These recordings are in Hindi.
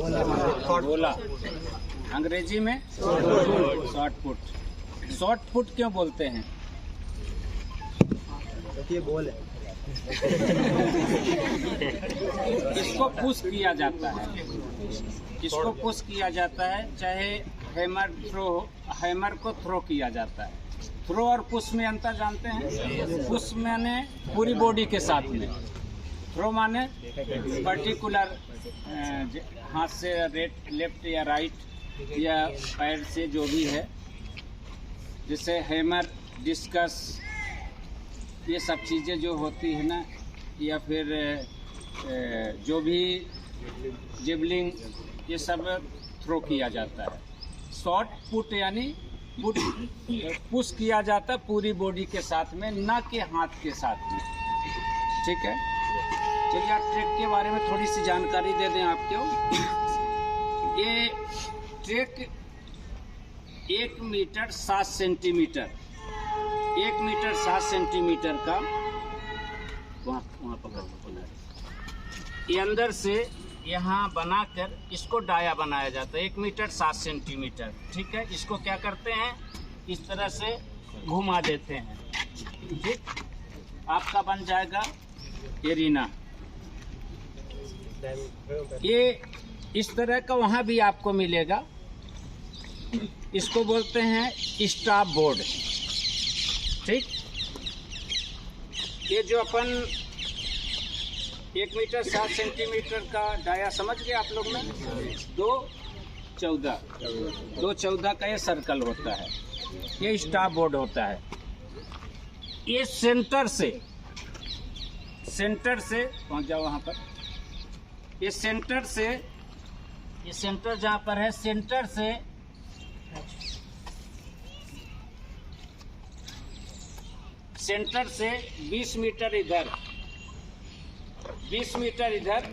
गोला, अंग्रेजी में शॉर्ट पुट। शॉर्ट पुट क्यों बोलते हैं? ये बॉल है। इसको पुश किया जाता है, इसको पुश किया जाता है, चाहे हैमर को थ्रो किया जाता है। थ्रो और पुश में अंतर जानते हैं? पुश माने पूरी बॉडी के साथ में, थ्रो माने पर्टिकुलर हाथ से लेफ्ट या राइट या पैर से जो भी है, जैसे हैमर, डिस्कस, ये सब चीज़ें जो होती है ना, या फिर जो भी जिबलिंग, ये सब थ्रो किया जाता है। शॉर्ट पुट यानी पुट पुश किया जाता है पूरी बॉडी के साथ में, ना कि हाथ के साथ में। ठीक है, चलिए आप ट्रैक के बारे में थोड़ी सी जानकारी दे दें आपको। ये track 1 metre 7 centimetre, 1 metre 7 centimetre का वहाँ पकड़, ये अंदर से यहाँ बनाकर इसको डाया बनाया जाता है 1 मीटर 7 सेंटीमीटर। ठीक है, इसको क्या करते हैं, इस तरह से घुमा देते हैं। ठीक, आपका बन जाएगा एरिना। ये इस तरह का वहाँ भी आपको मिलेगा, इसको बोलते हैं स्टॉप बोर्ड। ठीक, ये जो अपन 1 मीटर 7 सेंटीमीटर का डाया समझ गए आप लोग में, 2.14 का ये सर्कल होता है, ये स्टॉप बोर्ड होता है। ये सेंटर से पहुंच जाओ वहां पर, ये सेंटर जहां पर है, सेंटर से 20 मीटर इधर, 20 मीटर इधर,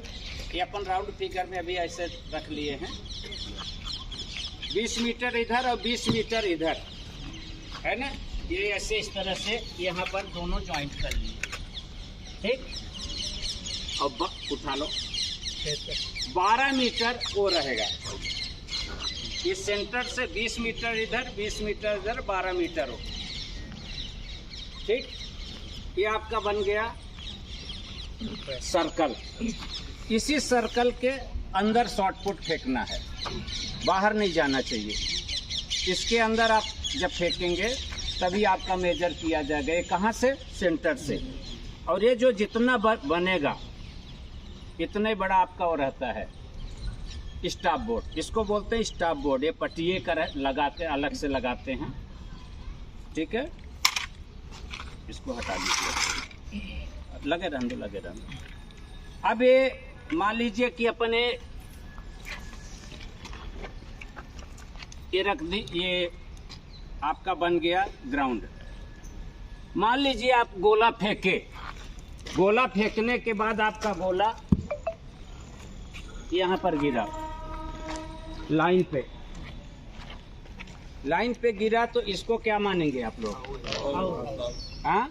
ये अपन राउंड फिगर में अभी ऐसे रख लिए हैं, 20 मीटर इधर और 20 मीटर इधर है ना। ये ऐसे इस तरह से यहाँ पर दोनों ज्वाइंट कर लिए। ठीक, अब उठा लो, 12 मीटर वो रहेगा। इस सेंटर से 20 मीटर इधर, 20 मीटर इधर, 12 मीटर हो। ठीक, ये आपका बन गया सर्कल। इसी सर्कल के अंदर शॉर्ट पुट फेंकना है, बाहर नहीं जाना चाहिए। इसके अंदर आप जब फेंकेंगे तभी आपका मेजर किया जाएगा। ये कहाँ से? सेंटर से। और ये जो जितना बनेगा इतने बड़ा आपका वो रहता है स्टॉप बोर्ड, इसको बोलते हैं स्टॉप बोर्ड। ये पटिए का लगाते, अलग से लगाते हैं। ठीक है, इसको हटा दीजिए, लगे रहने। अब ये मान लीजिए कि अपने ये रख दी, ये आपका बन गया ग्राउंड। मान लीजिए आप गोला फेंके, गोला फेंकने के बाद आपका गोला यहाँ पर गिरा, लाइन पे गिरा, तो इसको क्या मानेंगे आप लोग? हाँ,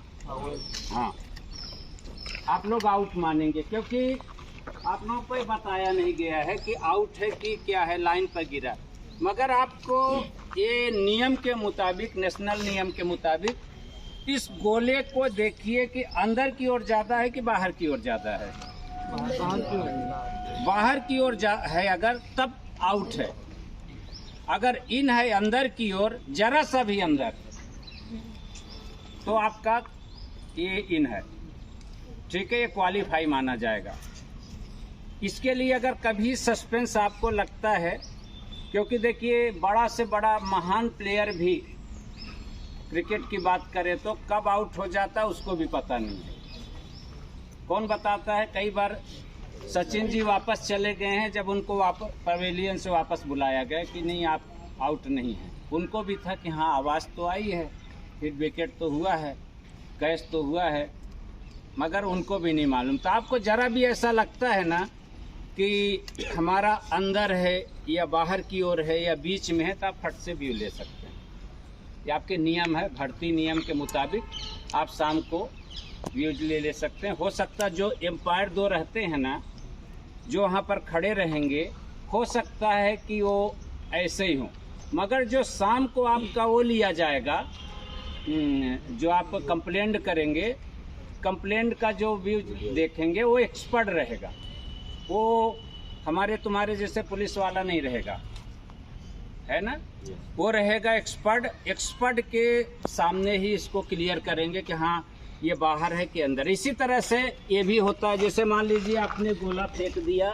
आप लोग आउट मानेंगे, क्योंकि आप लोगों को बताया नहीं गया है कि आउट है कि क्या है। लाइन पर गिरा, मगर आपको ये नियम के मुताबिक, नेशनल नियम के मुताबिक इस गोले को देखिए कि अंदर की ओर ज़्यादा है कि बाहर की ओर ज़्यादा है। बाहर की ओर है अगर, तब आउट है। अगर इन है अंदर की ओर, जरा सा भी अंदर, तो आपका ये इन है। ठीक है, ये क्वालिफाई माना जाएगा। इसके लिए अगर कभी सस्पेंस आपको लगता है, क्योंकि देखिए बड़ा से बड़ा महान प्लेयर भी क्रिकेट की बात करें तो कब आउट हो जाता है उसको भी पता नहीं है। कौन बताता है? कई बार सचिन जी वापस चले गए हैं, जब उनको वापस पवेलियन से वापस बुलाया गया कि नहीं आप आउट नहीं हैं, उनको भी था कि हाँ आवाज़ तो आई है, फिर विकेट तो हुआ है, कैच तो हुआ है, मगर उनको भी नहीं मालूम। तो आपको ज़रा भी ऐसा लगता है ना कि हमारा अंदर है या बाहर की ओर है या बीच में है, तो आप फट से व्यू ले सकते हैं। ये आपके नियम है, भर्ती नियम के मुताबिक आप शाम को व्यू ले सकते हैं। हो सकता है जो एम्पायर 2 रहते हैं ना, जो वहाँ पर खड़े रहेंगे, हो सकता है कि वो ऐसे ही हो, मगर जो शाम को आपका वो लिया जाएगा, जो आप कंप्लेंट करेंगे, कंप्लेंट का जो व्यू देखेंगे वो एक्सपर्ट रहेगा, वो हमारे तुम्हारे जैसे पुलिस वाला नहीं रहेगा, है ना। वो रहेगा एक्सपर्ट, एक्सपर्ट के सामने ही इसको क्लियर करेंगे कि हाँ ये बाहर है कि अंदर। इसी तरह से ये भी होता है, जैसे मान लीजिए आपने गोला फेंक दिया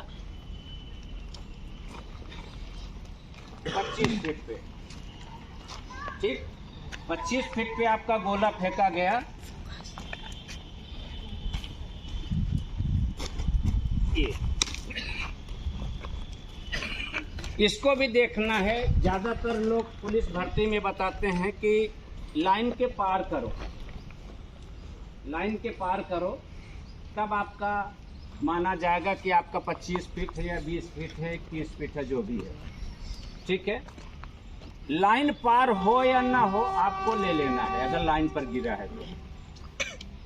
25 फीट पे, ठीक, 25 फीट पे आपका गोला फेंका गया, ये इसको भी देखना है। ज़्यादातर लोग पुलिस भर्ती में बताते हैं कि लाइन के पार करो, लाइन के पार करो, तब आपका माना जाएगा कि आपका 25 फीट है या 20 फीट है, 21 फीट है, जो भी है, ठीक है। लाइन पार हो या ना हो आपको ले लेना है, अगर लाइन पर गिरा है तो,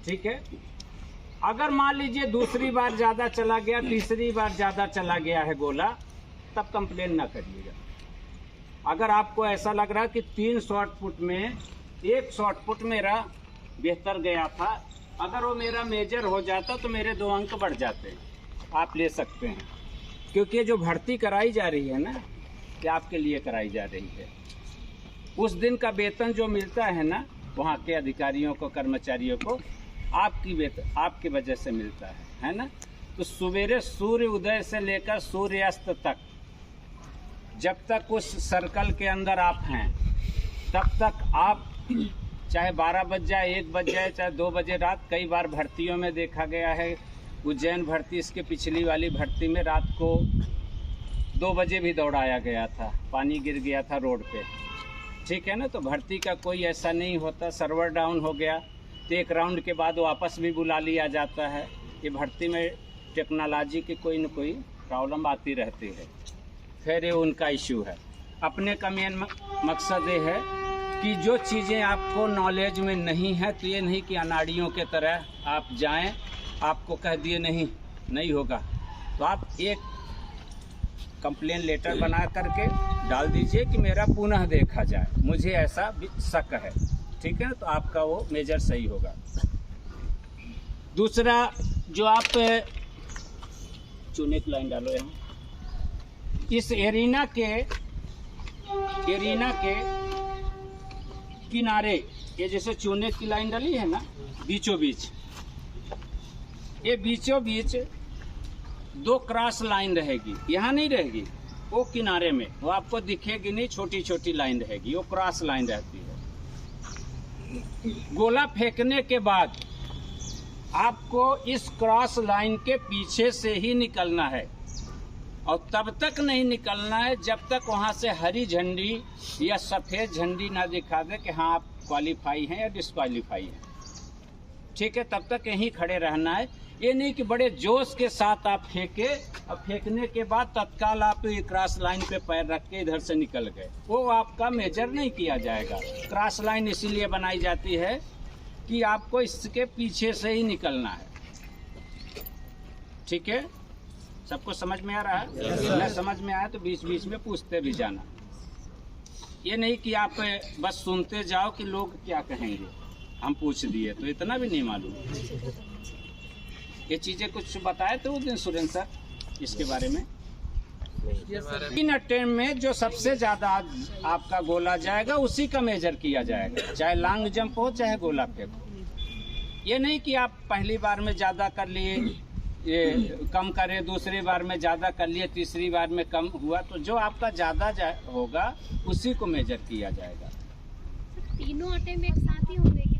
ठीक है। अगर मान लीजिए दूसरी बार ज़्यादा चला गया, तीसरी बार ज़्यादा चला गया है गोला, तब कंप्लेन ना करिएगा। अगर आपको ऐसा लग रहा है कि 3 शॉट पुट में 1 शॉट पुट मेरा बेहतर गया था, अगर वो मेरा मेजर हो जाता तो मेरे 2 अंक बढ़ जाते, आप ले सकते हैं। क्योंकि जो भर्ती कराई जा रही है ना, ये आपके लिए कराई जा रही है। उस दिन का वेतन जो मिलता है ना वहाँ के अधिकारियों को, कर्मचारियों को, आपकी वेतन आपकी वजह से मिलता है ना। तो सवेरे सूर्य उदय से लेकर सूर्यास्त तक, जब तक उस सर्कल के अंदर आप हैं, तब तक आप चाहे 12 बज जाए, 1 बज जाए, चाहे 2 बजे रात, कई बार भर्तियों में देखा गया है, उज्जैन भर्ती इसके पिछली वाली भर्ती में रात को 2 बजे भी दौड़ाया गया था, पानी गिर गया था रोड पे, ठीक है ना। तो भर्ती का कोई ऐसा नहीं होता, सर्वर डाउन हो गया तो 1 राउंड के बाद वापस भी बुला लिया जाता है। ये भर्ती में टेक्नोलॉजी की कोई न कोई प्रॉब्लम आती रहती है, फिर ये उनका इशू है। अपने का मेन मकसद ये है कि जो चीज़ें आपको नॉलेज में नहीं है, तो ये नहीं कि अनाड़ियों के तरह आप जाएं, आपको कह दिए नहीं होगा, तो आप एक कंप्लेन लेटर बना करके डाल दीजिए कि मेरा पुनः देखा जाए, मुझे ऐसा शक है, ठीक है, तो आपका वो मेजर सही होगा। दूसरा, जो आप चूने की लाइन डालो यहाँ, इस एरिना के किनारे, ये जैसे चूने की लाइन डाली है ना, बीचों बीच, ये बीचों बीच 2 क्रॉस लाइन रहेगी, यहाँ नहीं रहेगी, वो किनारे में, वो आपको दिखेगी नहीं, छोटी छोटी लाइन रहेगी, वो क्रॉस लाइन रहती है। गोला फेंकने के बाद आपको इस क्रॉस लाइन के पीछे से ही निकलना है, और तब तक नहीं निकलना है जब तक वहाँ से हरी झंडी या सफ़ेद झंडी ना दिखा दे कि हाँ आप क्वालिफाई हैं या डिस्क्वालीफाई हैं, ठीक है। तब तक यहीं खड़े रहना है। ये नहीं कि बड़े जोश के साथ आप फेंके, और फेंकने के बाद तत्काल आप क्रॉस लाइन पे पैर रख के इधर से निकल गए, वो आपका मेजर नहीं किया जाएगा। क्रॉस लाइन इसीलिए बनाई जाती है कि आपको इसके पीछे से ही निकलना है, ठीक है। सबको समझ में आ रहा है? न समझ में आया तो बीच बीच में पूछते भी जाना। ये नहीं कि आप बस सुनते जाओ कि लोग क्या कहेंगे, हम पूछ दिए, तो इतना भी नहीं मालूम। ये चीज़ें कुछ बताए थे उस दिन सुरेंद्र सर इसके बारे में। 3 अटेम्प्ट में जो सबसे ज़्यादा आपका गोला जाएगा उसी का मेजर किया जाएगा, चाहे लॉन्ग जंप हो चाहे गोला फेंक हो। ये नहीं कि आप पहली बार में ज़्यादा कर लिए, ये कम करें, दूसरी बार में ज़्यादा कर लिए, तीसरी बार में कम हुआ, तो जो आपका ज़्यादा होगा उसी को मेजर किया जाएगा। तीनों अटेम्प्ट एक साथ ही होंगे क्या?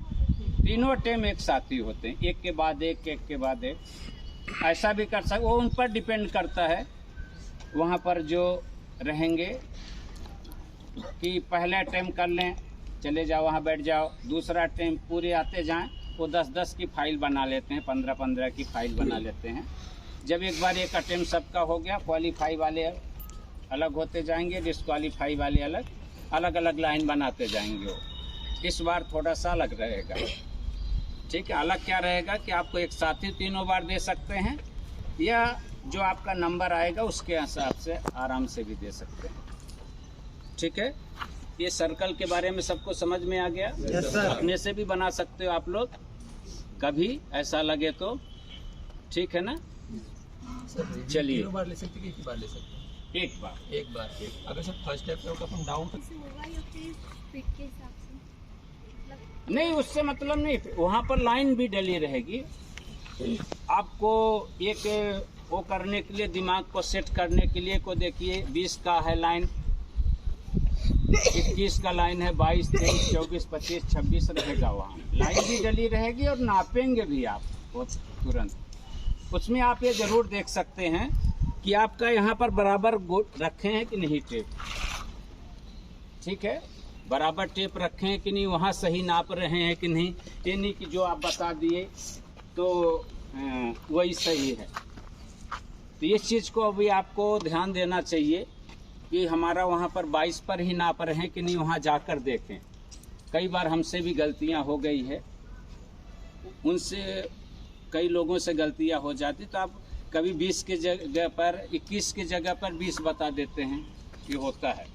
तीनों अटेम्प्ट एक साथ ही होते हैं, एक के बाद एक, एक के बाद एक। ऐसा भी कर सकते, वो उन पर डिपेंड करता है, वहाँ पर जो रहेंगे कि पहले अटेम्प्ट कर लें, चले जाओ वहाँ बैठ जाओ, दूसरा अटेम्प्ट पूरे आते जाएं, वो 10-10 की फाइल बना लेते हैं, 15-15 की फाइल बना लेते हैं। जब एक बार एक अटेम्प्ट सबका हो गया, क्वालिफाई वाले अलग होते जाएंगे, डिस्क्वालीफाई वाले अलग अलग लाइन बनाते जाएंगे। वो इस बार थोड़ा सा अलग रहेगा, ठीक है। अलग क्या रहेगा कि आपको एक साथ ही तीनों बार दे सकते हैं, या जो आपका नंबर आएगा उसके हिसाब से आराम से भी दे सकते हैं। ठीक है, ये सर्कल के बारे में सबको समझ में आ गया? Yes sir. अपने से भी बना सकते हो आप लोग कभी ऐसा लगे तो, ठीक है ना? चलिए, 2 बार ले सकते कि 1 बार ले सकते? एक बार। एक बार। अगर सर फर्स्ट स्टेप पे अपन डाउन इससे होगा या फिर फिट के हिसाब से? मतलब नहीं, उससे मतलब नहीं, वहाँ पर लाइन भी डली रहेगी। आपको एक वो करने के लिए, दिमाग को सेट करने के लिए, को देखिए 20 का है लाइन, 21 का लाइन है, 22, 23, 24, 25, 26 रहेगा। वहाँ लाइन भी डली रहेगी और नापेंगे भी आप वो तुरंत। उसमें आप ये जरूर देख सकते हैं कि आपका यहाँ पर बराबर रखे हैं कि नहीं टेप। ठीक है, बराबर टेप रखे हैं कि नहीं, वहाँ सही नाप रहे हैं कि नहीं। ये नहीं कि जो आप बता दिए तो वही सही है। तो इस चीज़ को अभी आपको ध्यान देना चाहिए कि हमारा वहाँ पर 22 पर ही नाप रहे हैं कि नहीं, वहाँ जाकर देखें। कई बार हमसे भी गलतियाँ हो गई है, उनसे कई लोगों से गलतियाँ हो जाती, तो आप कभी 20 के जगह पर 21 की जगह पर 20 बता देते हैं, ये होता है,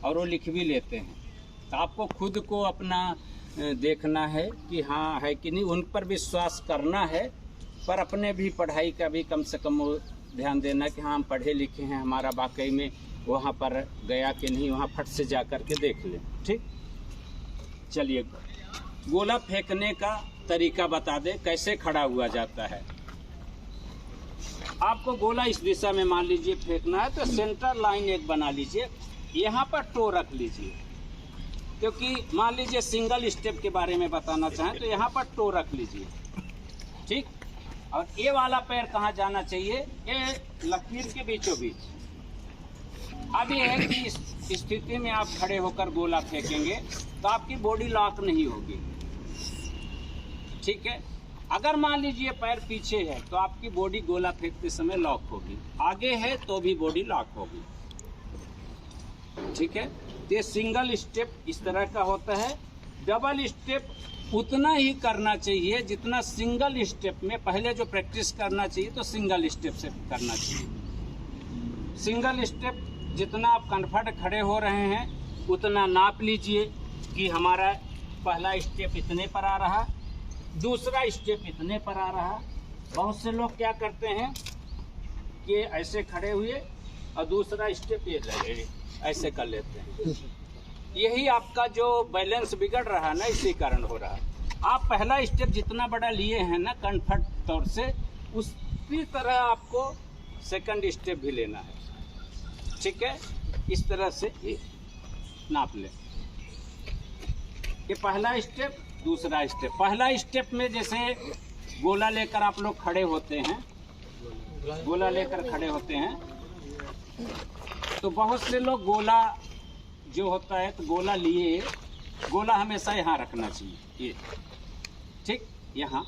और वो लिख भी लेते हैं। तो आपको खुद को अपना देखना है कि हाँ है कि नहीं, उन पर विश्वास करना है, पर अपने भी पढ़ाई का भी कम से कम ध्यान देना कि हाँ हम पढ़े लिखे हैं, हमारा वाकई में वहाँ पर गया कि नहीं, वहाँ फट से जा कर के देख लें। ठीक, चलिए, गोला फेंकने का तरीका बता दे, कैसे खड़ा हुआ जाता है। आपको गोला इस दिशा में मान लीजिए फेंकना है, तो सेंटर लाइन एक बना लीजिए, यहाँ पर टो रख लीजिए, क्योंकि मान लीजिए सिंगल स्टेप के बारे में बताना चाहें तो यहाँ पर टो रख लीजिए। ठीक, और ये वाला पैर कहाँ जाना चाहिए, ये लकीर के बीचों बीच। अब ये है कि इस स्थिति में आप खड़े होकर गोला फेंकेंगे तो आपकी बॉडी लॉक नहीं होगी। ठीक है, अगर मान लीजिए पैर पीछे है तो आपकी बॉडी गोला फेंकते समय लॉक होगी, आगे है तो भी बॉडी लॉक होगी। ठीक है, ये सिंगल स्टेप इस तरह का होता है। डबल स्टेप उतना ही करना चाहिए जितना सिंगल स्टेप में पहले जो प्रैक्टिस करना चाहिए, तो सिंगल स्टेप से करना चाहिए। सिंगल स्टेप जितना आप कंफर्ट खड़े हो रहे हैं उतना नाप लीजिए कि हमारा पहला स्टेप इतने पर आ रहा, दूसरा स्टेप इतने पर आ रहा। बहुत से लोग क्या करते हैं कि ऐसे खड़े हुए और दूसरा स्टेप ये लगे ऐसे कर लेते हैं। यही आपका जो बैलेंस बिगड़ रहा है ना, इसी कारण हो रहा है। आप पहला स्टेप जितना बड़ा लिए हैं ना कंफर्ट तौर से, उसी तरह आपको सेकंड स्टेप भी लेना है। ठीक है, इस तरह से ये नाप ले। ये पहला स्टेप, दूसरा स्टेप। पहला स्टेप में जैसे गोला लेकर आप लोग खड़े होते हैं, गोला लेकर खड़े होते हैं, तो बहुत से लोग गोला जो होता है, तो गोला लिए, गोला हमेशा यहाँ रखना चाहिए, ये ठीक, यहाँ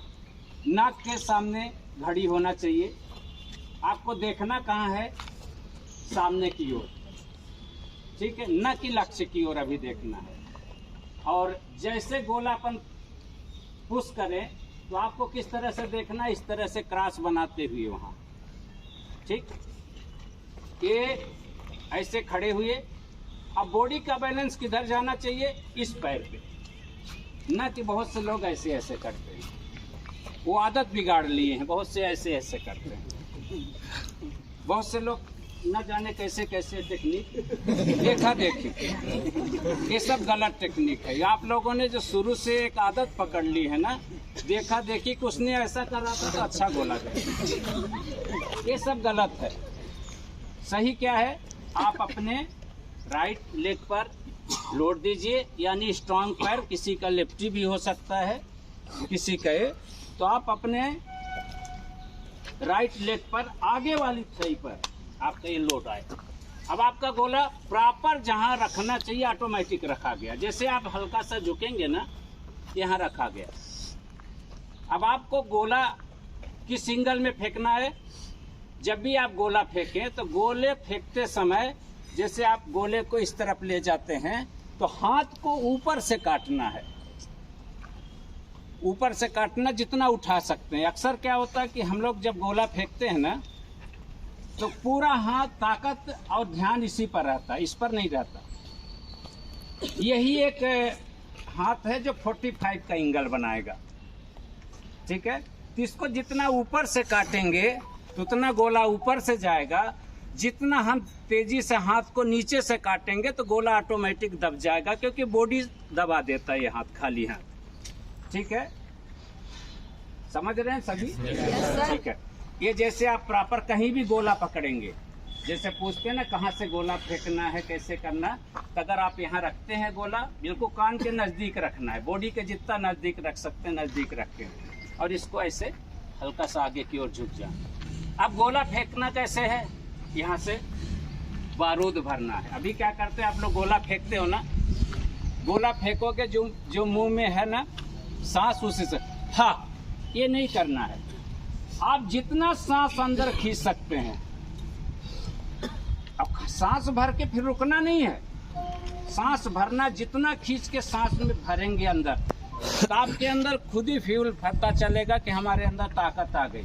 नाक के सामने घड़ी होना चाहिए। आपको देखना कहाँ है, सामने की ओर। ठीक है, न कि लक्ष्य की ओर अभी देखना है। और जैसे गोला अपन पुश करें तो आपको किस तरह से देखना है, इस तरह से क्रॉस बनाते हुए वहाँ। ठीक, ये ऐसे खड़े हुए। अब बॉडी का बैलेंस किधर जाना चाहिए, इस पैर पे, न कि बहुत से लोग ऐसे ऐसे करते हैं, वो आदत बिगाड़ लिए हैं, बहुत से ऐसे ऐसे करते हैं। बहुत से लोग न जाने कैसे कैसे टेक्निक देखा देखी, ये सब गलत टेक्निक है। आप लोगों ने जो शुरू से एक आदत पकड़ ली है ना, देखा देखी कि उसने ऐसा कर रहा था तो अच्छा गोला गया, ये सब गलत है। सही क्या है, आप अपने राइट लेग पर लोड दीजिए, यानी स्ट्रांग पैर, किसी का लेफ्टी भी हो सकता है, किसी का, तो आप अपने राइट लेग पर आगे वाली थई पर आपका ये लोड आए। अब आपका गोला प्रॉपर जहां रखना चाहिए ऑटोमेटिक रखा गया। जैसे आप हल्का सा झुकेंगे ना, यहाँ रखा गया। अब आपको गोला किस सिंगल में फेंकना है, जब भी आप गोला फेंकें तो गोले फेंकते समय जैसे आप गोले को इस तरफ ले जाते हैं तो हाथ को ऊपर से काटना है, ऊपर से काटना जितना उठा सकते हैं। अक्सर क्या होता है कि हम लोग जब गोला फेंकते हैं ना तो पूरा हाथ ताकत और ध्यान इसी पर रहता है, इस पर नहीं रहता। यही एक हाथ है जो 45 का एंगल बनाएगा, ठीक है। तो इसको जितना ऊपर से काटेंगे उतना गोला ऊपर से जाएगा, जितना हम तेजी से हाथ को नीचे से काटेंगे तो गोला ऑटोमेटिक दब जाएगा, क्योंकि बॉडी दबा देता है ये हाथ, खाली हाथ, ठीक है। समझ रहे हैं सभी? ठीक है। ये जैसे आप प्रॉपर कहीं भी गोला पकड़ेंगे, जैसे पूछते हैं ना कहाँ से गोला फेंकना है, कैसे करना, तो अगर आप यहाँ रखते हैं गोला, बिल्कुल कान के नज़दीक रखना है, बॉडी के जितना नज़दीक रख सकते हैं नज़दीक रखें, और इसको ऐसे हल्का सा आगे की ओर झुक जाए। अब गोला फेंकना कैसे है, यहाँ से बारूद भरना है। अभी क्या करते हैं आप लोग, गोला फेंकते हो ना, गोला फेंकोगे जो मुंह में है ना सांस, उसी से हाँ, ये नहीं करना है। आप जितना सांस अंदर खींच सकते हैं, अब सांस भर के फिर रुकना नहीं है, सांस भरना, जितना खींच के सांस में भरेंगे अंदर, तो आपके अंदर खुद ही फ्यूल भरता चलेगा कि हमारे अंदर ताकत आ गई,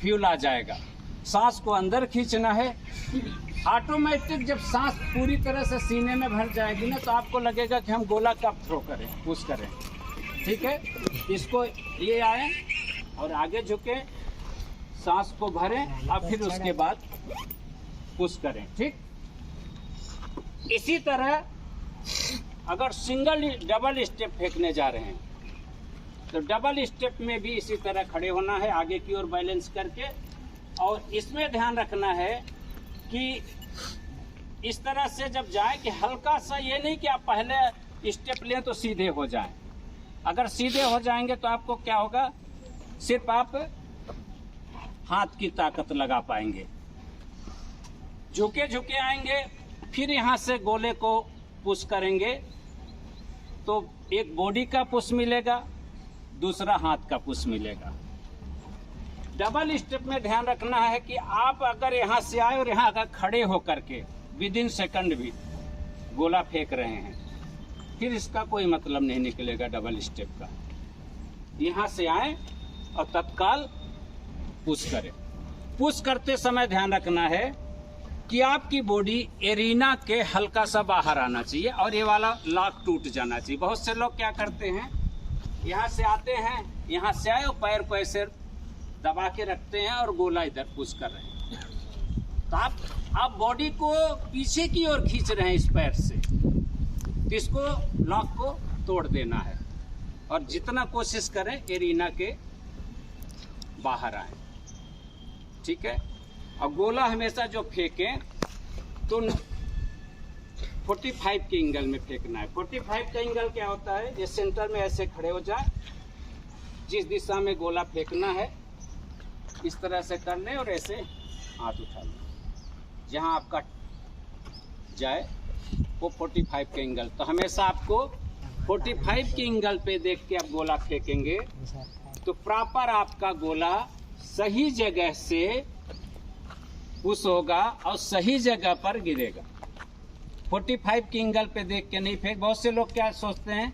फ्यूल आ जाएगा। सांस को अंदर खींचना है, ऑटोमेटिक जब सांस पूरी तरह से सीने में भर जाएगी ना, तो आपको लगेगा कि हम गोला कब थ्रो करें, पुश करें, ठीक है। इसको ये आए और आगे झुके, सांस को भरें और फिर उसके बाद पुश करें, ठीक। इसी तरह अगर सिंगल डबल स्टेप फेंकने जा रहे हैं तो डबल स्टेप में भी इसी तरह खड़े होना है, आगे की ओर बैलेंस करके, और इसमें ध्यान रखना है कि इस तरह से जब जाए कि हल्का सा, ये नहीं कि आप पहले स्टेप लें तो सीधे हो जाएं। अगर सीधे हो जाएंगे तो आपको क्या होगा, सिर्फ आप हाथ की ताकत लगा पाएंगे। झुके झुके आएंगे, फिर यहाँ से गोले को पुश करेंगे तो एक बॉडी का पुश मिलेगा, दूसरा हाथ का पुश मिलेगा। डबल स्टेप में ध्यान रखना है कि आप अगर यहाँ से आए और यहाँ अगर खड़े होकर के विद इन सेकंड भी गोला फेंक रहे हैं, फिर इसका कोई मतलब नहीं निकलेगा डबल स्टेप का। यहाँ से आए और तत्काल पुश करें। पुश करते समय ध्यान रखना है कि आपकी बॉडी एरिना के हल्का सा बाहर आना चाहिए और ये वाला लॉक टूट जाना चाहिए। बहुत से लोग क्या करते हैं, यहाँ से आते हैं, यहाँ से आए और पैर को ऐसे दबा के रखते हैं और गोला इधर पुश कर रहे हैं, तो आप बॉडी को पीछे की ओर खींच रहे हैं इस पैर से, तो इसको लॉक को तोड़ देना है और जितना कोशिश करें एरिना के बाहर आए, ठीक है। और गोला हमेशा जो फेंकें तो 45 के एंगल में फेंकना है। 45 का एंगल क्या होता है, ये सेंटर में ऐसे खड़े हो जाए, जिस दिशा में गोला फेंकना है इस तरह से कर लें और ऐसे हाथ उठा लें, जहां आपका जाए वो 45 के एंगल। तो हमेशा आपको 45 के एंगल पे देख के आप गोला फेंकेंगे तो प्रॉपर आपका गोला सही जगह से पुश होगा और सही जगह पर गिरेगा। 45 के एंगल पे देख के नहीं फेंक। बहुत से लोग क्या सोचते हैं,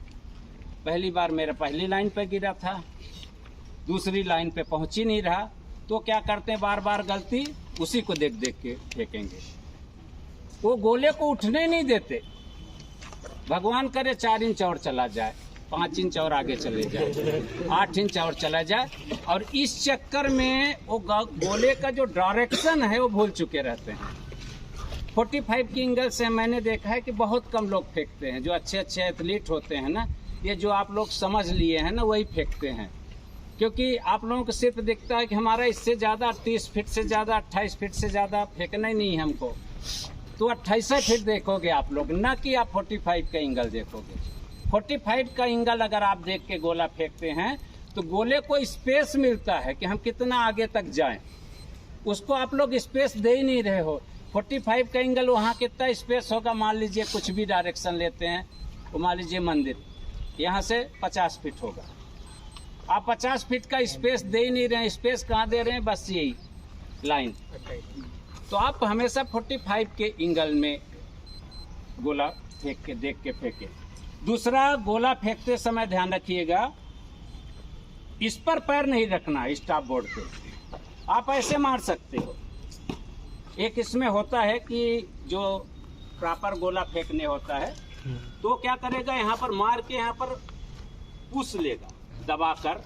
पहली बार मेरा पहली लाइन पे गिरा था, दूसरी लाइन पे पहुंच ही नहीं रहा, तो क्या करते हैं, बार बार गलती उसी को देख देख के फेंकेंगे। वो गोले को उठने नहीं देते। भगवान करे 4 इंच और चला जाए, 5 इंच और आगे चले जाए, 8 इंच और चला जाए, और इस चक्कर में वो गोले का जो डायरेक्शन है वो भूल चुके रहते हैं। 45 की एंगल से मैंने देखा है कि बहुत कम लोग फेंकते हैं। जो अच्छे अच्छे एथलीट होते हैं ना, ये जो आप लोग समझ लिए हैं ना, वही फेंकते हैं। क्योंकि आप लोगों को सिर्फ दिखता है कि हमारा इससे ज़्यादा 30 फीट से ज़्यादा 28 फीट से ज़्यादा फेंकना ही नहीं है हमको, तो 28 फीट देखोगे आप लोग, ना कि आप 45 का एंगल देखोगे। 45 का एंगल अगर आप देख के गोला फेंकते हैं तो गोले को स्पेस मिलता है कि हम कितना आगे तक जाएं। उसको आप लोग स्पेस दे ही नहीं रहे हो। 45 का एंगल, वहाँ कितना स्पेस होगा, मान लीजिए कुछ भी डायरेक्शन लेते हैं, तो मान लीजिए मंदिर, यहाँ से 50 फीट होगा, आप 50 फीट का स्पेस दे ही नहीं रहे हैं। स्पेस कहाँ दे रहे हैं, बस यही लाइन। तो आप हमेशा 45 के एंगल में गोला फेंक के देख के फेंकें। दूसरा, गोला फेंकते समय ध्यान रखिएगा, इस पर पैर नहीं रखना। स्टॉप बोर्ड पे आप ऐसे मार सकते हो, एक इसमें होता है कि जो प्रॉपर गोला फेंकने होता है तो क्या करेगा, यहाँ पर मार के यहाँ पर पुश लेगा दबाकर,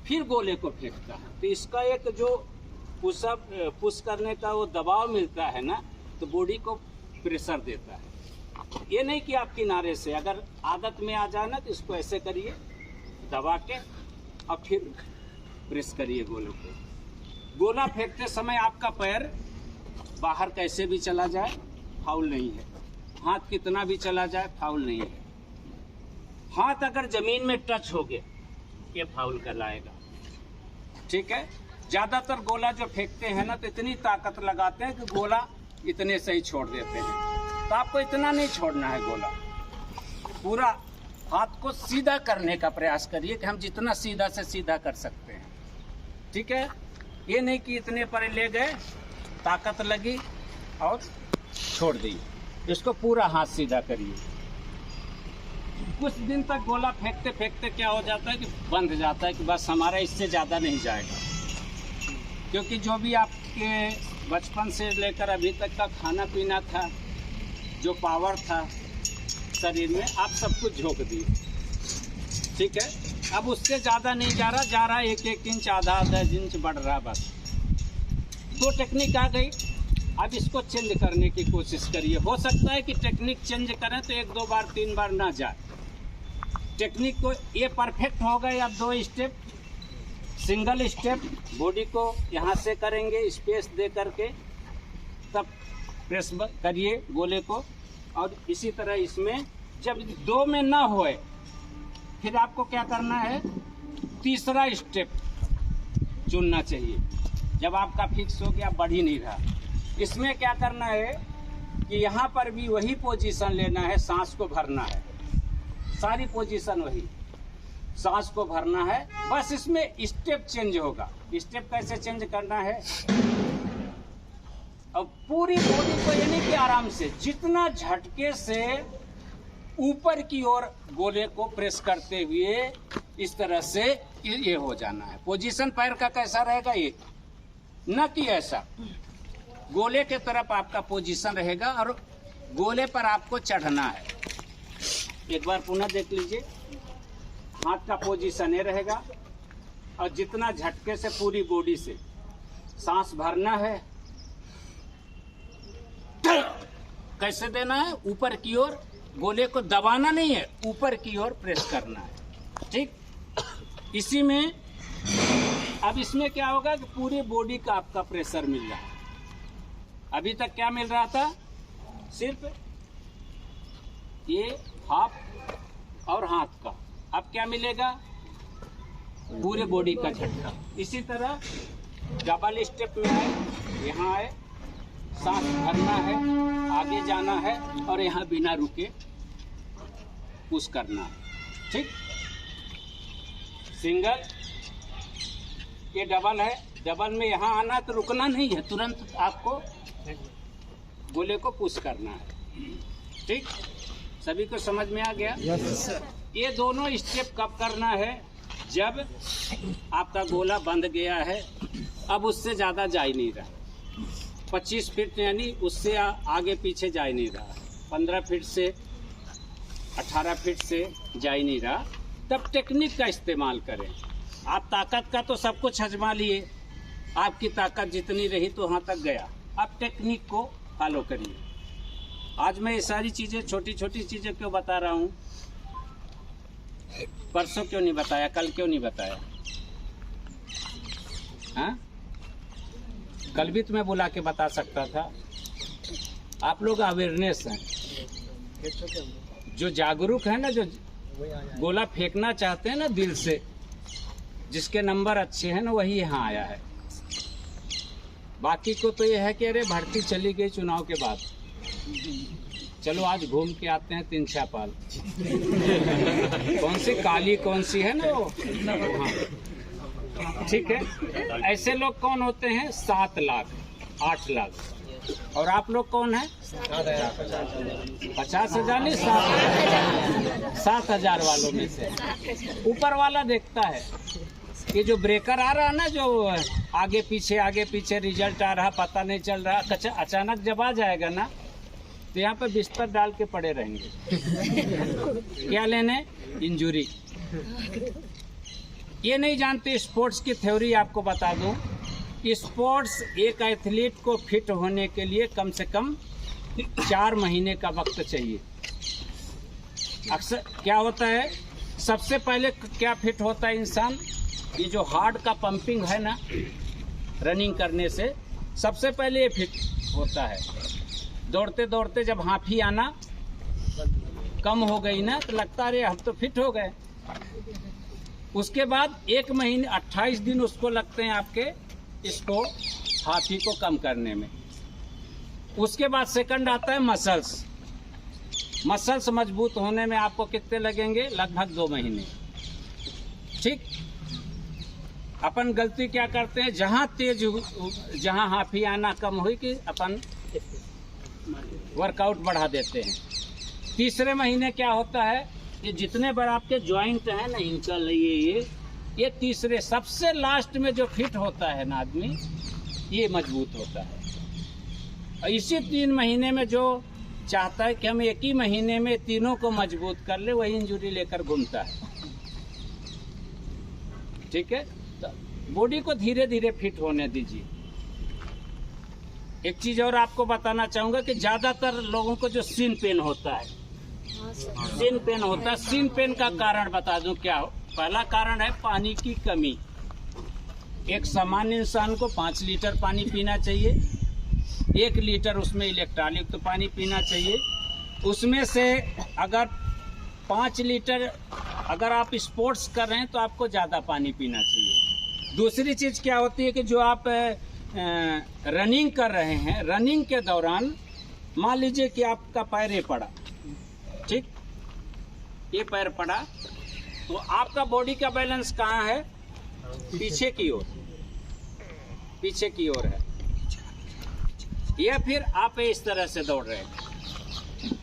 फिर गोले को फेंकता है। तो इसका एक जो पुश करने का वो दबाव मिलता है ना, तो बॉडी को प्रेशर देता है। ये नहीं कि आप किनारे से, अगर आदत में आ जाए ना तो इसको ऐसे करिए दबा के और फिर प्रेस करिए गोले को। गोला फेंकते समय आपका पैर बाहर कैसे भी चला जाए फाउल नहीं है, हाथ कितना भी चला जाए फाउल नहीं है। हाथ अगर जमीन में टच हो गया ये फाउल कहलाएगा, ठीक है। ज़्यादातर गोला जो फेंकते हैं ना तो इतनी ताकत लगाते हैं कि गोला इतने से ही छोड़ देते हैं। तो आपको इतना नहीं छोड़ना है, गोला पूरा हाथ को सीधा करने का प्रयास करिए कि हम जितना सीधा से सीधा कर सकते हैं, ठीक है। ये नहीं कि इतने पर ले गए, ताकत लगी और छोड़ दी। इसको पूरा हाथ सीधा करिए। कुछ दिन तक गोला फेंकते फेंकते क्या हो जाता है कि बंध जाता है कि बस हमारा इससे ज़्यादा नहीं जाएगा, क्योंकि जो भी आपके बचपन से लेकर अभी तक का खाना पीना था, जो पावर था शरीर में, आप सब कुछ झोंक दिए, ठीक है। अब उससे ज़्यादा नहीं जा रहा, 1-1 इंच, आधा इंच बढ़ रहा बस। तो टेक्निक आ गई, अब इसको चेंज करने की कोशिश करिए। हो सकता है कि टेक्निक चेंज करें तो 1-2 बार 3 बार ना जाए। टेक्निक को ये परफेक्ट हो गए। अब 2 स्टेप, सिंगल स्टेप, बॉडी को यहाँ से करेंगे स्पेस दे करके, तब प्रेस करिए गोले को। और इसी तरह इसमें जब 2 में ना होए फिर आपको क्या करना है, तीसरा स्टेप चुनना चाहिए। जब आपका फिक्स हो गया, बढ़ ही नहीं रहा, इसमें क्या करना है कि यहाँ पर भी वही पोजीशन लेना है, सांस को भरना है, सारी पोजीशन वही, सांस को भरना है। बस इसमें स्टेप चेंज होगा। स्टेप कैसे चेंज करना है, अब पूरी बॉडी को यानी कि आराम से, जितना झटके से ऊपर की ओर गोले को प्रेस करते हुए इस तरह से ये हो जाना है। पोजीशन पैर का कैसा रहेगा, ये न कि ऐसा, गोले के तरफ आपका पोजीशन रहेगा और गोले पर आपको चढ़ना है। एक बार पुनः देख लीजिए, हाथ का पोजीशन ये रहेगा और जितना झटके से पूरी बॉडी से सांस भरना है। कैसे देना है, ऊपर की ओर, गोले को दबाना नहीं है, ऊपर की ओर प्रेस करना है, ठीक। इसी में अब इसमें क्या होगा कि पूरी बॉडी का आपका प्रेशर मिल रहा है। अभी तक क्या मिल रहा था, सिर्फ ये हाथ और हाथ का, अब क्या मिलेगा, पूरे बॉडी का झटका। इसी तरह डबल स्टेप में आए, यहाँ आए, सांस भरना है, आगे जाना है और यहाँ बिना रुके पुश करना है, ठीक। सिंगल, ये डबल है, डबल में यहाँ आना तो रुकना नहीं है, तुरंत आपको गोले को पुश करना है, ठीक। सभी को समझ में आ गया? यस। ये दोनों स्टेप कब करना है, जब आपका गोला बंध गया है, अब उससे ज़्यादा जा ही नहीं रहा, 25 फीट यानी उससे आगे पीछे जा ही नहीं रहा, 15 फीट से 18 फीट से जा ही नहीं रहा, तब टेक्निक का इस्तेमाल करें। आप ताकत का तो सब कुछ आजमा लिए, आपकी ताकत जितनी रही तो वहाँ तक गया, अब टेक्निक को फॉलो करिए। आज मैं ये सारी चीज़ें, छोटी छोटी चीज़ें क्यों बता रहा हूँ, परसों क्यों नहीं बताया, कल क्यों नहीं बताया, हाँ? कल भी तुम्हें बुला के बता सकता था। आप लोग अवेयरनेस हैं, जो जागरूक है ना, जो गोला फेंकना चाहते हैं ना दिल से, जिसके नंबर अच्छे हैं ना, वही यहाँ आया है। बाकी को तो ये है कि अरे भर्ती चली गई चुनाव के बाद, चलो आज घूम के आते हैं 3-6 पाल। कौन सी काली कौन सी है ना वो, हाँ, ठीक है। ऐसे लोग कौन होते हैं, 7 लाख 8 लाख, और आप लोग कौन है, 50,000 नहीं, 7,000 वालों में से। ऊपर वाला देखता है, ये जो ब्रेकर आ रहा है ना, जो आगे पीछे रिजल्ट आ रहा, पता नहीं चल रहा, अचानक जब आ जाएगा ना तो यहाँ पे बिस्तर डाल के पड़े रहेंगे। क्या लेने? इंजरी। ये नहीं जानते स्पोर्ट्स की थ्योरी आपको बता दूं। स्पोर्ट्स एक एथलीट को फिट होने के लिए कम से कम 4 महीने का वक्त चाहिए। अक्सर क्या होता है, सबसे पहले क्या फिट होता है इंसान, ये जो हार्ट का पंपिंग है ना रनिंग करने से, सबसे पहले ये फिट होता है। दौड़ते दौड़ते जब हाफी आना कम हो गई ना तो लगता है हम तो फिट हो गए। उसके बाद 1 महीने 28 दिन उसको लगते हैं आपके इसको हाथी को कम करने में। उसके बाद सेकंड आता है मसल्स। मसल्स मजबूत होने में आपको कितने लगेंगे? लगभग 2 महीने। ठीक। अपन गलती क्या करते हैं, जहां हाफी आना कम हुई कि अपन वर्कआउट बढ़ा देते हैं। तीसरे महीने क्या होता है, ये जितने बार आपके जॉइंट है ना, इनका ये तीसरे सबसे लास्ट में जो फिट होता है ना आदमी, ये मजबूत होता है। और इसी 3 महीने में जो चाहता है कि हम 1 ही महीने में तीनों को मजबूत कर ले, वही इंजरी लेकर घूमता है। ठीक है, तो बॉडी को धीरे धीरे फिट होने दीजिए। एक चीज और आपको बताना चाहूंगा कि ज्यादातर लोगों को जो सीन पेन होता है, सीन पेन का कारण बता दूं क्या हो। पहला कारण है पानी की कमी। एक सामान्य इंसान को 5 लीटर पानी पीना चाहिए। 1 लीटर उसमें इलेक्ट्रोलाइट तो पानी पीना चाहिए। उसमें से अगर 5 लीटर अगर आप स्पोर्ट्स कर रहे हैं तो आपको ज़्यादा पानी पीना चाहिए। दूसरी चीज़ क्या होती है कि जो आप रनिंग कर रहे हैं, रनिंग के दौरान मान लीजिए कि आपका पैर ये पड़ा, ठीक, ये पैर पड़ा, तो आपका बॉडी का बैलेंस कहाँ है? पीछे की ओर है। या फिर आप इस तरह से दौड़ रहे हैं,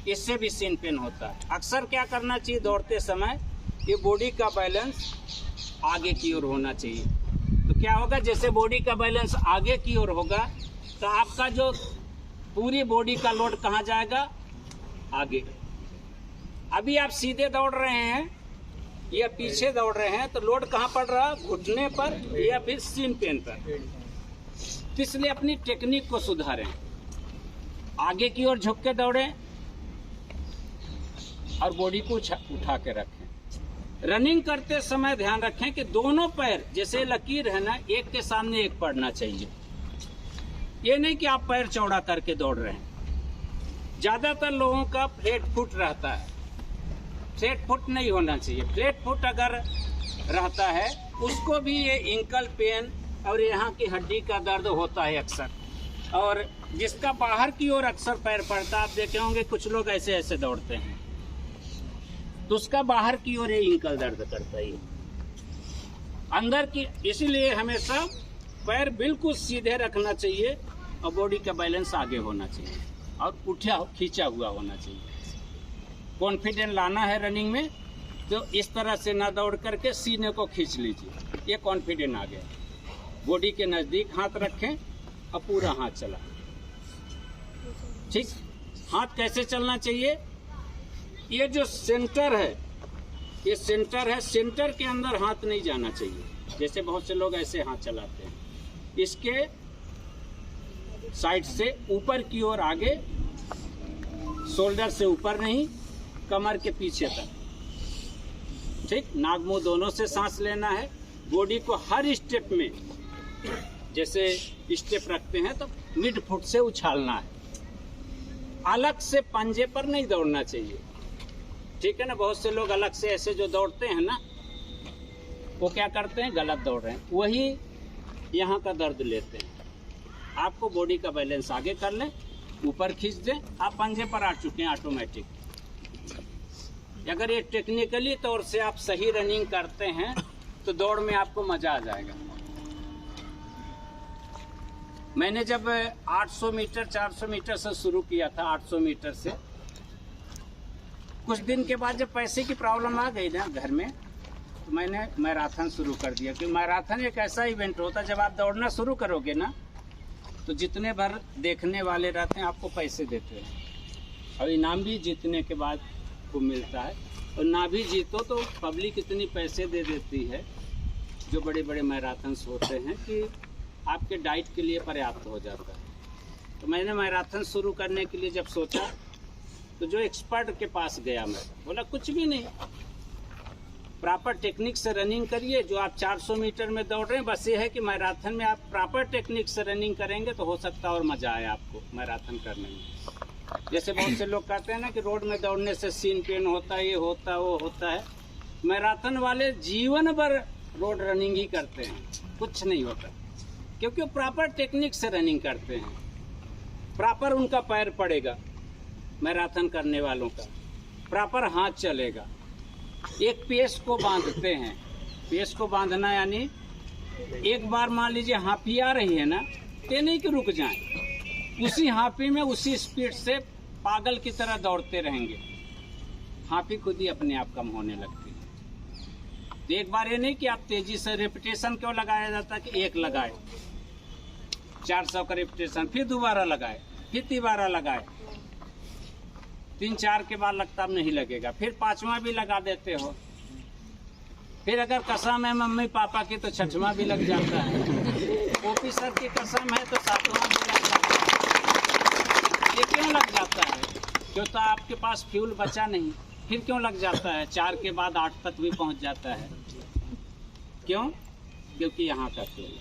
इससे भी सीन पेन होता है। अक्सर क्या करना चाहिए दौड़ते समय, ये बॉडी का बैलेंस आगे की ओर होना चाहिए। तो क्या होगा, जैसे बॉडी का बैलेंस आगे की ओर होगा तो आपका जो पूरी बॉडी का लोड कहाँ जाएगा? आगे। अभी आप सीधे दौड़ रहे हैं या पीछे दौड़ रहे हैं तो लोड कहाँ पड़ रहा? घुटने पर या फिर सीन पेन पर। तो इसलिए अपनी टेक्निक को सुधारें, आगे की ओर झुक के दौड़ें और बॉडी को उठा के रखें। रनिंग करते समय ध्यान रखें कि दोनों पैर, जैसे लकीर है ना, एक के सामने एक पड़ना चाहिए। ये नहीं कि आप पैर चौड़ा करके दौड़ रहे हैं। ज्यादातर लोगों का फ्लैट फुट रहता है, फ्लैट फुट नहीं होना चाहिए। फ्लैट फुट अगर रहता है उसको भी ये एंकल पेन और यहाँ की हड्डी का दर्द होता है अक्सर। और जिसका बाहर की ओर अक्सर पैर पड़ता है, आप देखे होंगे कुछ लोग ऐसे ऐसे दौड़ते हैं, तो उसका बाहर की ओर ये एंकल दर्द करता है। अंदर की, इसीलिए हमेशा पैर बिल्कुल सीधे रखना चाहिए और बॉडी का बैलेंस आगे होना चाहिए और खींचा हुआ होना चाहिए। कॉन्फिडेंस लाना है रनिंग में तो इस तरह से ना दौड़ करके सीने को खींच लीजिए, ये कॉन्फिडेंस आ गया। बॉडी के नज़दीक हाथ रखें और पूरा हाथ चला। ठीक, हाथ कैसे चलना चाहिए? ये जो सेंटर है, ये सेंटर है, सेंटर के अंदर हाथ नहीं जाना चाहिए। जैसे बहुत से लोग ऐसे हाथ चलाते हैं, इसके साइड से ऊपर की ओर आगे, शोल्डर से ऊपर नहीं, कमर के पीछे तक। ठीक, नाक मुंह दोनों से सांस लेना है। बॉडी को हर स्टेप में, जैसे स्टेप रखते हैं तो मिड फुट से उछालना है, अलग से पंजे पर नहीं दौड़ना चाहिए। ठीक है ना, बहुत से लोग अलग से ऐसे जो दौड़ते हैं ना, वो क्या करते हैं? गलत दौड़ रहे हैं, वही यहाँ का दर्द लेते हैं। आपको बॉडी का बैलेंस आगे कर लें, ऊपर खींच दें, आप पंजे पर आ चुके हैं ऑटोमेटिक। अगर ये टेक्निकली तौर से आप सही रनिंग करते हैं तो दौड़ में आपको मजा आ जाएगा। मैंने जब 800 मीटर 400 मीटर से शुरू किया था, 800 मीटर से, कुछ दिन के बाद जब पैसे की प्रॉब्लम आ गई ना घर में, तो मैंने मैराथन शुरू कर दिया, क्योंकि मैराथन एक ऐसा इवेंट होता है जब आप दौड़ना शुरू करोगे ना तो जितने भर देखने वाले रहते हैं आपको पैसे देते हैं और इनाम भी जीतने के बाद को मिलता है, और ना भी जीतो तो पब्लिक इतनी पैसे दे देती है जो बड़े बड़े मैराथन्स होते हैं कि आपके डाइट के लिए पर्याप्त हो जाता है। तो मैंने मैराथन शुरू करने के लिए जब सोचा तो जो एक्सपर्ट के पास गया, मैं बोला कुछ भी नहीं, प्रॉपर टेक्निक से रनिंग करिए। जो आप 400 मीटर में दौड़ रहे हैं, बस ये है कि मैराथन में आप प्रॉपर टेक्निक से रनिंग करेंगे तो हो सकता है और मज़ा आए आपको मैराथन करने में। जैसे बहुत से लोग कहते हैं ना कि रोड में दौड़ने से सीन पेन होता है, ये होता है, वो होता है। मैराथन वाले जीवन भर रोड रनिंग ही करते हैं, कुछ नहीं होता, क्योंकि वो प्रॉपर टेक्निक से रनिंग करते हैं। प्रॉपर उनका पैर पड़ेगा, मैराथन करने वालों का प्रॉपर हाथ चलेगा। एक पेस को बांधते हैं, पेस को बांधना यानी एक बार मान लीजिए हाफी आ रही है ना, तो नहीं कि रुक जाएं, उसी हाफी में उसी स्पीड से पागल की तरह दौड़ते रहेंगे। हाफी खुद ही अपने आप कम होने लगती है। तो एक बार ये नहीं कि आप तेजी से, रेपिटेशन क्यों लगाया जाता है कि एक लगाए 400 का रेपिटेशन, फिर दोबारा लगाए, फिर तिबारा लगाए, 3-4 के बाद लगता अब नहीं लगेगा, फिर 5वां भी लगा देते हो, फिर अगर कसम है मम्मी पापा की तो 6वां भी लग जाता है, ओपी सर की कसम है तो 7वां भी लग जाता है। ये क्यों लग जाता है? क्यों तो आपके पास फ्यूल बचा नहीं, फिर क्यों लग जाता है? 4 के बाद 8 तक भी पहुंच जाता है। क्यों? क्योंकि यहाँ का फ्यूल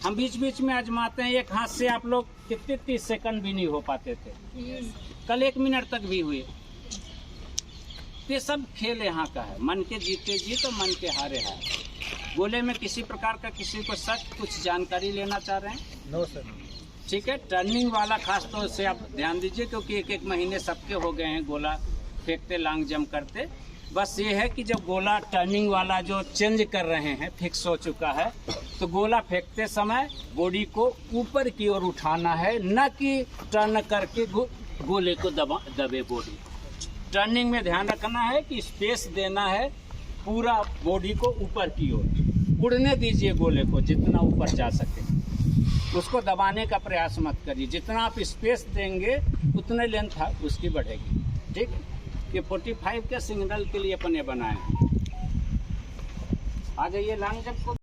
हम बीच बीच में आजमाते हैं। एक हाथ से आप लोग कितने 30 सेकंड भी नहीं हो पाते थे, कल 1 मिनट तक भी हुए। ये सब खेल यहाँ का है, मन के जीते जीत और मन के हारे हार। गोले में किसी प्रकार का किसी को शक, कुछ जानकारी लेना चाह रहे हैं? No sir. ठीक है, टर्निंग वाला खास तौर से आप ध्यान दीजिए, क्योंकि 1-1 महीने सबके हो गए हैं गोला फेंकते, लॉन्ग जंप करते। बस ये है कि जब गोला टर्निंग वाला जो चेंज कर रहे हैं, फिक्स हो चुका है, तो गोला फेंकते समय बॉडी को ऊपर की ओर उठाना है, न कि टर्न करके गोले को दबे बॉडी। टर्निंग में ध्यान रखना है कि स्पेस देना है पूरा बॉडी को ऊपर की ओर। उड़ने दीजिए गोले को जितना ऊपर जा सके, उसको दबाने का प्रयास मत करिए। जितना आप स्पेस देंगे उतने लेंथ उसकी बढ़ेगी। ठीक, कि 45 के सिग्नल के लिए अपने बनाए। आ जाइए लॉन्ग जंप को।